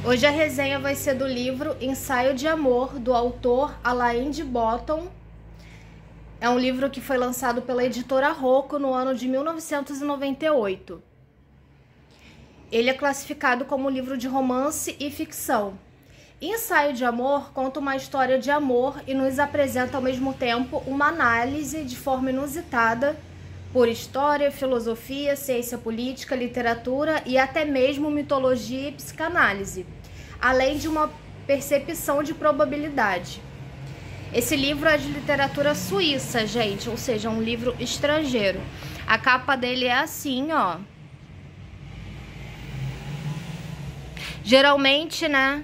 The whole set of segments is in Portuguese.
Hoje a resenha vai ser do livro Ensaio de Amor, do autor Alain de Botton. É um livro que foi lançado pela editora Rocco no ano de 1998. Ele é classificado como livro de romance e ficção. Ensaio de Amor conta uma história de amor e nos apresenta ao mesmo tempo uma análise de forma inusitada por história, filosofia, ciência política, literatura e até mesmo mitologia e psicanálise, além de uma percepção de probabilidade. Esse livro é de literatura suíça, gente, ou seja, um livro estrangeiro. A capa dele é assim, ó. Geralmente, né,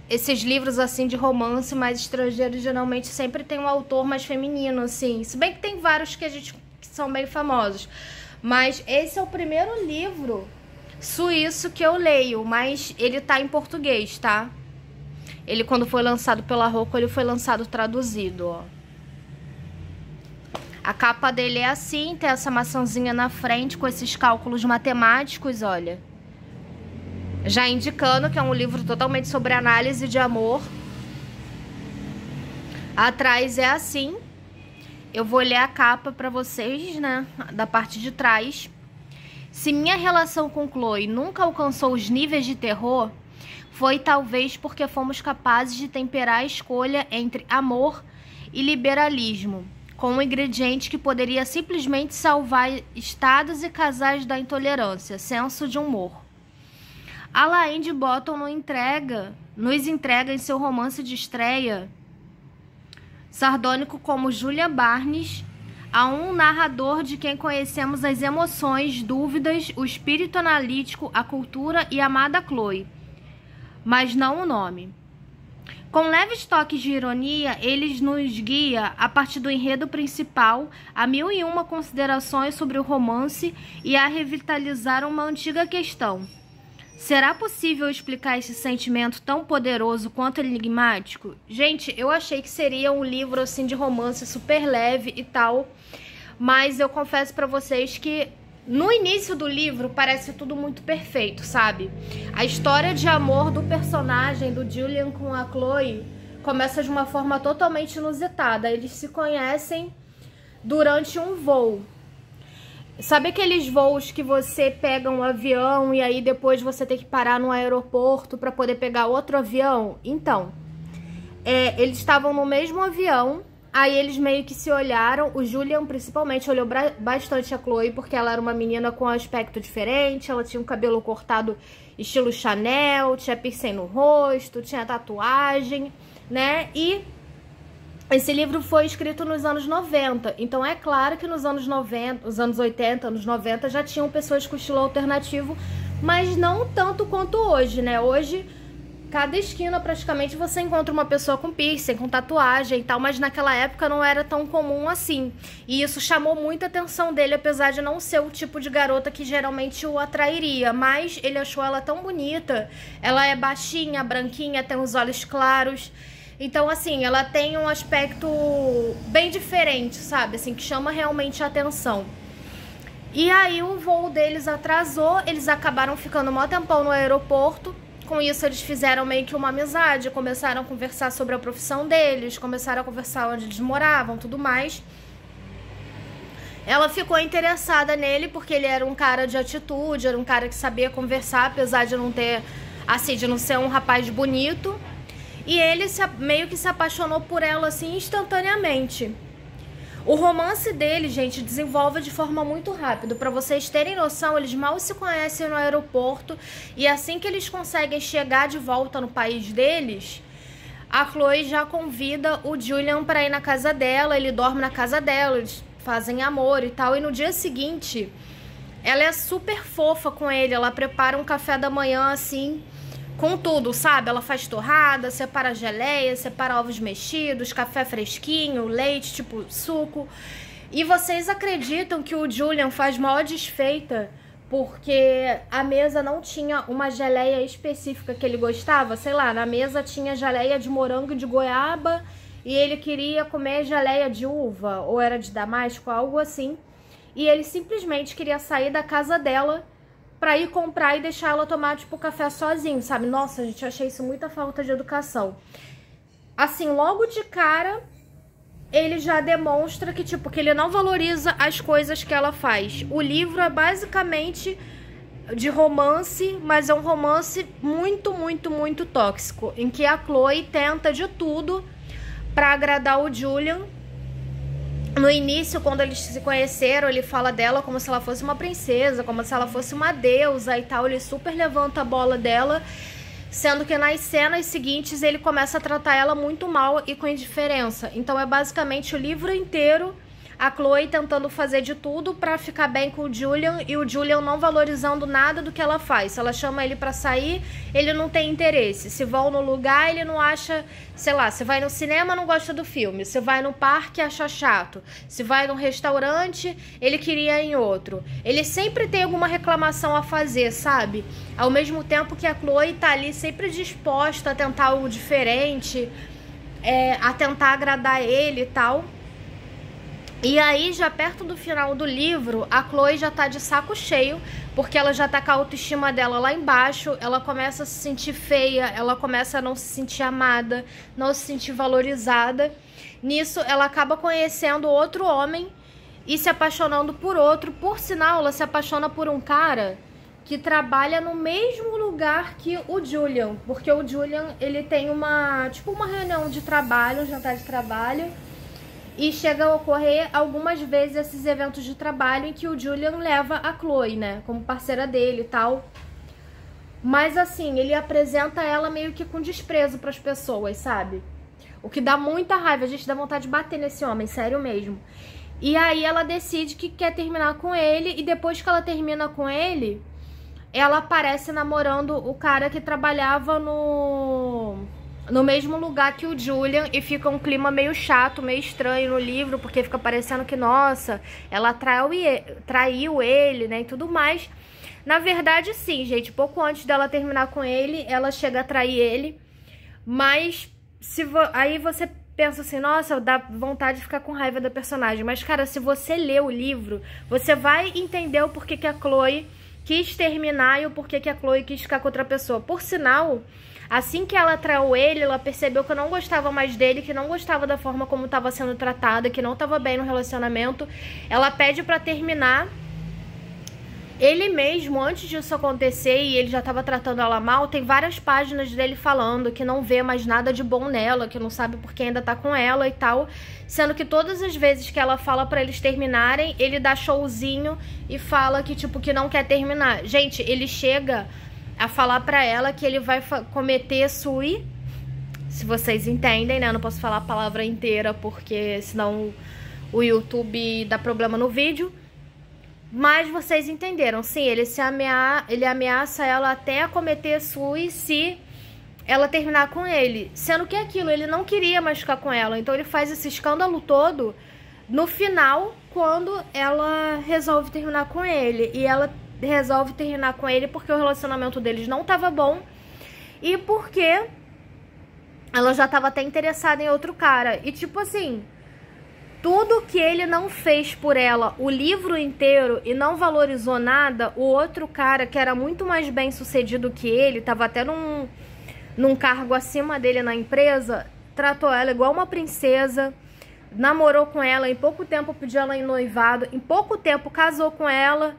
esses livros assim de romance mais estrangeiros geralmente sempre tem um autor mais feminino, assim. Se bem que tem vários que são bem famosos. Mas esse é o primeiro livro suíço que eu leio, mas ele tá em português, tá? Ele, quando foi lançado pela Rocco, ele foi lançado traduzido, ó. A capa dele é assim, tem essa maçãzinha na frente com esses cálculos matemáticos, olha. Já indicando que é um livro totalmente sobre análise de amor. Atrás é assim. Eu vou ler a capa para vocês, né, da parte de trás. Se minha relação com Chloe nunca alcançou os níveis de terror, foi talvez porque fomos capazes de temperar a escolha entre amor e liberalismo, com um ingrediente que poderia simplesmente salvar estados e casais da intolerância, senso de humor. Alain de Botton nos entrega em seu romance de estreia sardônico como Julia Barnes, a um narrador de quem conhecemos as emoções, dúvidas, o espírito analítico, a cultura e a amada Chloe, mas não o nome. Com leves toques de ironia, ele nos guia, a partir do enredo principal, a 1001 considerações sobre o romance e a revitalizar uma antiga questão. Será possível explicar esse sentimento tão poderoso quanto enigmático? Gente, eu achei que seria um livro assim de romance super leve e tal, mas eu confesso pra vocês que no início do livro parece tudo muito perfeito, sabe? A história de amor do personagem, do Julian com a Chloe, começa de uma forma totalmente inusitada. Eles se conhecem durante um voo. Sabe aqueles voos que você pega um avião e aí depois você tem que parar no aeroporto para poder pegar outro avião? Então, eles estavam no mesmo avião, aí eles meio que se olharam. O Julian principalmente olhou bastante a Chloe porque ela era uma menina com um aspecto diferente, ela tinha um cabelo cortado estilo Chanel, tinha piercing no rosto, tinha tatuagem, né? E esse livro foi escrito nos anos 90, então é claro que nos anos 90, os anos 80, anos 90 já tinham pessoas com estilo alternativo, mas não tanto quanto hoje, né? Hoje, cada esquina praticamente você encontra uma pessoa com piercing, com tatuagem e tal, mas naquela época não era tão comum assim. E isso chamou muita atenção dele, apesar de não ser o tipo de garota que geralmente o atrairia, mas ele achou ela tão bonita. Ela é baixinha, branquinha, tem os olhos claros. Então, assim, ela tem um aspecto bem diferente, sabe? Assim, que chama realmente a atenção. E aí o voo deles atrasou, eles acabaram ficando mó tempão no aeroporto. Com isso, eles fizeram meio que uma amizade, começaram a conversar sobre a profissão deles, começaram a conversar onde eles moravam, tudo mais. Ela ficou interessada nele porque ele era um cara de atitude, era um cara que sabia conversar, apesar de não ter, assim, de não ser um rapaz bonito. E ele meio que se apaixonou por ela, assim, instantaneamente. O romance dele, gente, desenvolve de forma muito rápida. Pra vocês terem noção, eles mal se conhecem no aeroporto. E assim que eles conseguem chegar de volta no país deles, a Chloe já convida o Julian pra ir na casa dela. Ele dorme na casa dela, eles fazem amor e tal. E no dia seguinte, ela é super fofa com ele. Ela prepara um café da manhã, assim, com tudo, sabe? Ela faz torrada, separa geleia, separa ovos mexidos, café fresquinho, leite, tipo suco. E vocês acreditam que o Julian faz maior desfeita porque a mesa não tinha uma geleia específica que ele gostava? Sei lá, na mesa tinha geleia de morango e de goiaba e ele queria comer geleia de uva, ou era de damasco, algo assim. E ele simplesmente queria sair da casa dela pra ir comprar e deixar ela tomar, tipo, café sozinho, sabe? Nossa, gente, eu achei isso muita falta de educação. Assim, logo de cara, ele já demonstra que, tipo, que ele não valoriza as coisas que ela faz. O livro é basicamente de romance, mas é um romance muito, muito, muito tóxico, em que a Chloe tenta de tudo pra agradar o Julian. No início, quando eles se conheceram, ele fala dela como se ela fosse uma princesa, como se ela fosse uma deusa e tal. Ele super levanta a bola dela, sendo que nas cenas seguintes ele começa a tratar ela muito mal e com indiferença. Então é basicamente o livro inteiro a Chloe tentando fazer de tudo pra ficar bem com o Julian e o Julian não valorizando nada do que ela faz. Se ela chama ele pra sair, ele não tem interesse. Se vão no lugar, ele não acha, sei lá, se vai no cinema, não gosta do filme. Se vai no parque, acha chato. Se vai num restaurante, ele queria ir em outro. Ele sempre tem alguma reclamação a fazer, sabe? Ao mesmo tempo que a Chloe tá ali sempre disposta a tentar algo diferente, a tentar agradar ele e tal. E aí, já perto do final do livro, a Chloe já tá de saco cheio, porque ela já tá com a autoestima dela lá embaixo, ela começa a se sentir feia, ela começa a não se sentir amada, não se sentir valorizada. Nisso, ela acaba conhecendo outro homem e se apaixonando por outro. Por sinal, ela se apaixona por um cara que trabalha no mesmo lugar que o Julian, porque o Julian, ele tem uma reunião de trabalho, um jantar de trabalho, e chega a ocorrer algumas vezes esses eventos de trabalho em que o Julian leva a Chloe, né, como parceira dele e tal. Mas assim, ele apresenta ela meio que com desprezo pras pessoas, sabe? O que dá muita raiva, a gente dá vontade de bater nesse homem, sério mesmo. E aí ela decide que quer terminar com ele, e depois que ela termina com ele, ela aparece namorando o cara que trabalhava no mesmo lugar que o Julian, e fica um clima meio chato, meio estranho no livro, porque fica parecendo que, nossa, ela traiu ele, né, e tudo mais. Na verdade, sim, gente, pouco antes dela terminar com ele, ela chega a trair ele, mas aí você pensa assim, nossa, dá vontade de ficar com raiva da personagem, mas, cara, se você ler o livro, você vai entender o porquê que a Chloe quis terminar e o porquê que a Chloe quis ficar com outra pessoa. Por sinal, assim que ela traiu ele, ela percebeu que eu não gostava mais dele, que não gostava da forma como estava sendo tratada, que não estava bem no relacionamento. Ela pede pra terminar. Ele mesmo, antes disso acontecer, e ele já estava tratando ela mal, tem várias páginas dele falando que não vê mais nada de bom nela, que não sabe porque ainda tá com ela e tal. Sendo que todas as vezes que ela fala pra eles terminarem, ele dá showzinho e fala que, tipo, que não quer terminar. Gente, ele chega a falar pra ela que ele vai cometer suicídio, se vocês entendem, né? Eu não posso falar a palavra inteira porque senão o YouTube dá problema no vídeo. Mas vocês entenderam, sim, ele ameaça ela até a cometer suicídio se ela terminar com ele. Sendo que aquilo, ele não queria mais ficar com ela, então ele faz esse escândalo todo no final, quando ela resolve terminar com ele. E ela resolve terminar com ele porque o relacionamento deles não tava bom e porque ela já tava até interessada em outro cara. E tipo assim, tudo que ele não fez por ela o livro inteiro e não valorizou nada, o outro cara, que era muito mais bem sucedido que ele, tava até num cargo acima dele na empresa, tratou ela igual uma princesa, namorou com ela, em pouco tempo pediu ela em noivado, em pouco tempo casou com ela,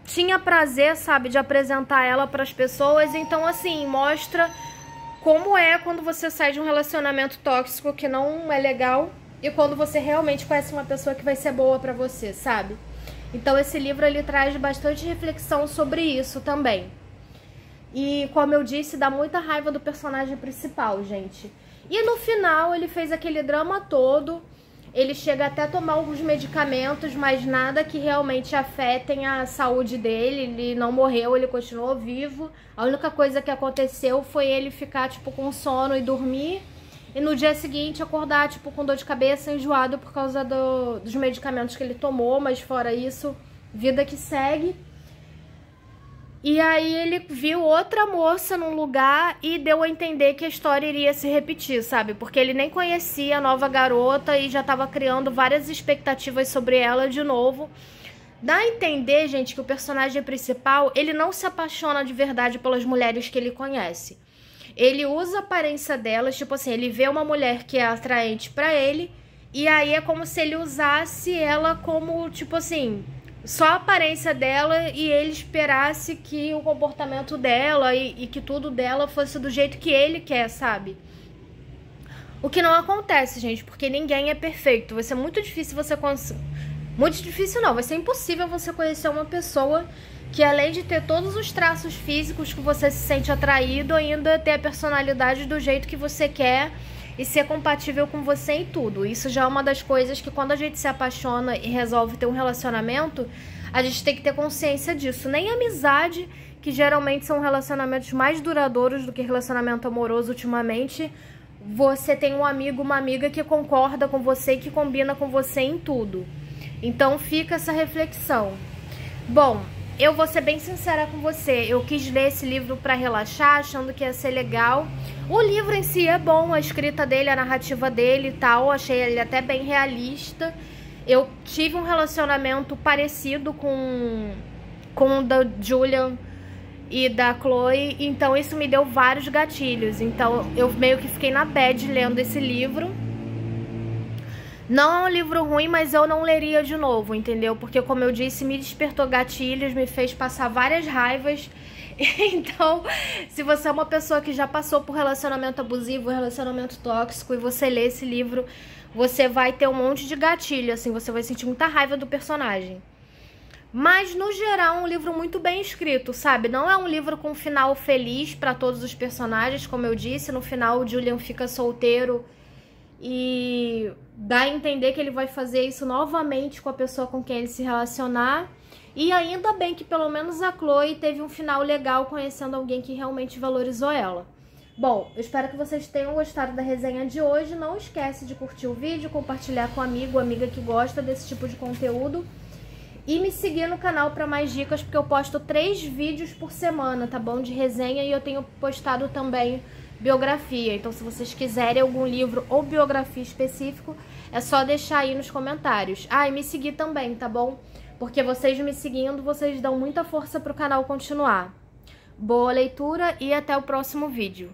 tinha prazer, sabe, de apresentar ela para as pessoas. Então assim, mostra como é quando você sai de um relacionamento tóxico que não é legal e quando você realmente conhece uma pessoa que vai ser boa pra você, sabe? Então esse livro, ele traz bastante reflexão sobre isso também. E como eu disse, dá muita raiva do personagem principal, gente. E no final ele fez aquele drama todo. Ele chega até a tomar alguns medicamentos, mas nada que realmente afetem a saúde dele. Ele não morreu, ele continuou vivo. A única coisa que aconteceu foi ele ficar, tipo, com sono e dormir. E no dia seguinte acordar, tipo, com dor de cabeça, enjoado por causa dos medicamentos que ele tomou. Mas fora isso, vida que segue. E aí ele viu outra moça num lugar e deu a entender que a história iria se repetir, sabe? Porque ele nem conhecia a nova garota e já estava criando várias expectativas sobre ela de novo. Dá a entender, gente, que o personagem principal, ele não se apaixona de verdade pelas mulheres que ele conhece. Ele usa a aparência delas, tipo assim, ele vê uma mulher que é atraente pra ele, e aí é como se ele usasse ela como, tipo assim, só a aparência dela, e ele esperasse que o comportamento dela e que tudo dela fosse do jeito que ele quer, sabe? O que não acontece, gente, porque ninguém é perfeito. Vai ser muito difícil você Muito difícil não, vai ser impossível você conhecer uma pessoa que, além de ter todos os traços físicos que você se sente atraído, ainda ter a personalidade do jeito que você quer e ser compatível com você em tudo. Isso já é uma das coisas que, quando a gente se apaixona e resolve ter um relacionamento, a gente tem que ter consciência disso. Nem amizade, que geralmente são relacionamentos mais duradouros do que relacionamento amoroso ultimamente, você tem um amigo, uma amiga que concorda com você e que combina com você em tudo. Então fica essa reflexão. Bom, eu vou ser bem sincera com você. Eu quis ler esse livro para relaxar, achando que ia ser legal. O livro em si é bom, a escrita dele, a narrativa dele e tal. Achei ele até bem realista. Eu tive um relacionamento parecido com o da Julian e da Chloe. Então isso me deu vários gatilhos. Então eu meio que fiquei na bad lendo esse livro. Não é um livro ruim, mas eu não leria de novo, entendeu? Porque, como eu disse, me despertou gatilhos, me fez passar várias raivas. Então, se você é uma pessoa que já passou por relacionamento abusivo, relacionamento tóxico, e você lê esse livro, você vai ter um monte de gatilho, assim, você vai sentir muita raiva do personagem. Mas, no geral, é um livro muito bem escrito, sabe? Não é um livro com um final feliz para todos os personagens, como eu disse. No final, o Julian fica solteiro e dá a entender que ele vai fazer isso novamente com a pessoa com quem ele se relacionar. E ainda bem que pelo menos a Chloe teve um final legal, conhecendo alguém que realmente valorizou ela. Bom, eu espero que vocês tenham gostado da resenha de hoje. Não esquece de curtir o vídeo, compartilhar com amigo ou amiga que gosta desse tipo de conteúdo. E me seguir no canal para mais dicas, porque eu posto 3 vídeos por semana, tá bom? De resenha, e eu tenho postado também biografia. Então, se vocês quiserem algum livro ou biografia específico, é só deixar aí nos comentários. Ah, e me seguir também, tá bom? Porque vocês me seguindo, vocês dão muita força pro canal continuar. Boa leitura e até o próximo vídeo.